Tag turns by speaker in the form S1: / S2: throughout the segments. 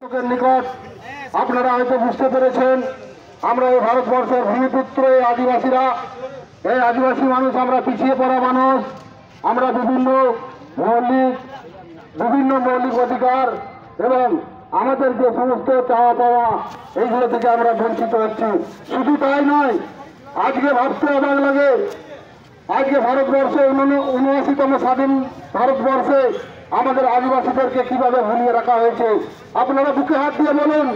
S1: নিকট আপনারা হয়তো বুঝতে পেরেছেন, আমরা এই ভারতবর্ষের ভূমিপুত্র এই আদিবাসীরা, এই আদিবাসী মানুষ আমরা পিছিয়ে পড়া মানুষ। আমরা বিভিন্ন মৌলিক অধিকার এবং আমাদের যে সমস্ত চাওয়া পাওয়া এইগুলো থেকে আমরা বঞ্চিত হচ্ছি। শুধু তাই নয়, আজকে ভাবতে অবাক লাগে, আজকে ভারতবর্ষে ৭৯তম স্বাধীন ভারতবর্ষে আমাদের আদিবাসীদেরকে কিভাবে ভুলিয়ে রাখা হয়েছে। আপনারা বুকে হাত দিয়ে বলুন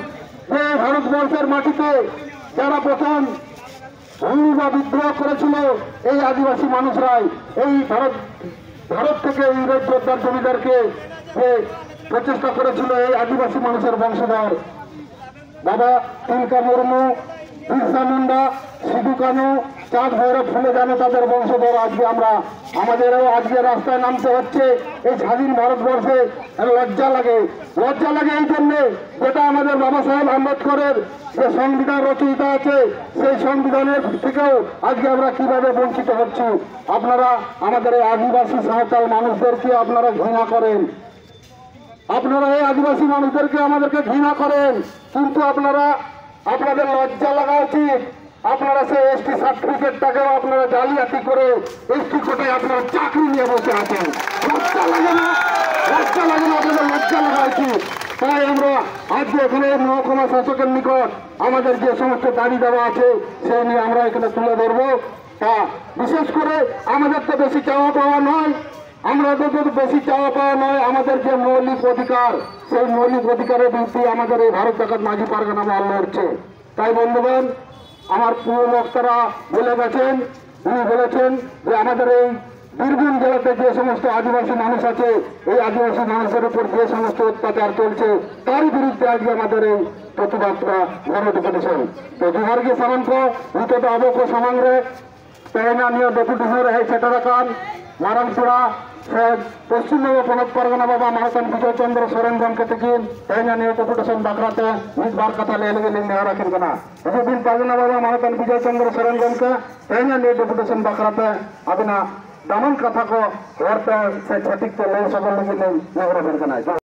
S1: যে ভারতবর্ষের মাটিতে যারা প্রথম ভূমি বা বিদ্রোহ করেছিল এই আদিবাসী মানুষরাই, এই ভারত থেকে ইংরেজ যোদ্ধার জমিদারকে যে প্রচেষ্টা করেছিল এই আদিবাসী মানুষের বংশধর বাবা তিলকা মুর্মু, বিরসা মুন্ডা, সিধু কানু, চাঁদ ভৈরব ফুলে জানে তাদের বংশধর। আজকে আমাদেরও আজকে রাস্তায় নামতে হচ্ছে এই স্বাধীন ভারতবর্ষে। লজ্জা লাগে এই জন্যে, যেটা আমাদের বাবা সাহেব আম্বেদকরের যে সংবিধান রচয়িতা আছে সেই সংবিধানের থেকেও আজকে আমরা কিভাবে বঞ্চিত হচ্ছি। আপনারা আমাদের এই আদিবাসী সাঁওতাল মানুষদেরকে আপনারা ঘৃণা করেন, আপনারা এই আদিবাসী মানুষদেরকে আমাদেরকে ঘৃণা করেন, কিন্তু আপনাদের লজ্জা লাগা উচিত। আপনারা সেই এসটি সার্টিফিকেটটাকেও আপনারা জালিয়াতি করে এসটি কোটে আপনারা চাকরি নিয়ে বসে আছেন। লজ্জা লাগে না? আপনাদের লজ্জা লাগা উচিত। তাই আমরা আজকে এখানে মহকুমা শাসকের নিকট আমাদের যে সমস্ত দাবি দেওয়া আছে সেই নিয়ে আমরা এখানে তুলে ধরবো। তা বিশেষ করে আমাদের তো বেশি চাওয়া পাওয়া নয়, আমাদের যে মৌলিক অধিকার সেই মৌলিক অধিকারের বিরুদ্ধে আমাদের এই ভারত জাকাত মাঝি পারগানা মহল লড়ছে। তাই বন্ধুগণ, আমার পূর্ব বক্তারা বলে গেছেন, উনি বলেছেন যে আমাদের এই বীরভূম জেলাতে যে সমস্ত আদিবাসী মানুষ আছে এই আদিবাসী মানুষের উপর যে সমস্ত অত্যাচার চলছে তারই বিরুদ্ধে আজকে আমাদের এই প্রতিবাদটা গড়ে তুলেছেন। তো জোহারকে সামন্ত ভূতত আবক সমাংরে তেহনা নিয়ে ডেপুটেশন রহে সেটারাকান মারাংপুরা পশ্চিমবঙ্গ পনক পারগানা বাবা মাহতান বিজয় চন্দ্র সোরেন গমকে থেকে তেহনা নিয়ে ডেপুটেশন বাকরাতে মিটবার কথা লেগে নেওয়া রাখেন কেনা বিজয় পারগানা বাবা মাহতান বিজয় চন্দ্র সোরেন গমকে তেহনা নিয়ে ডেপুটেশন বাকরাতে আবিনা দামন কথা को और से छटिक के ले सकल लगे नहीं नगर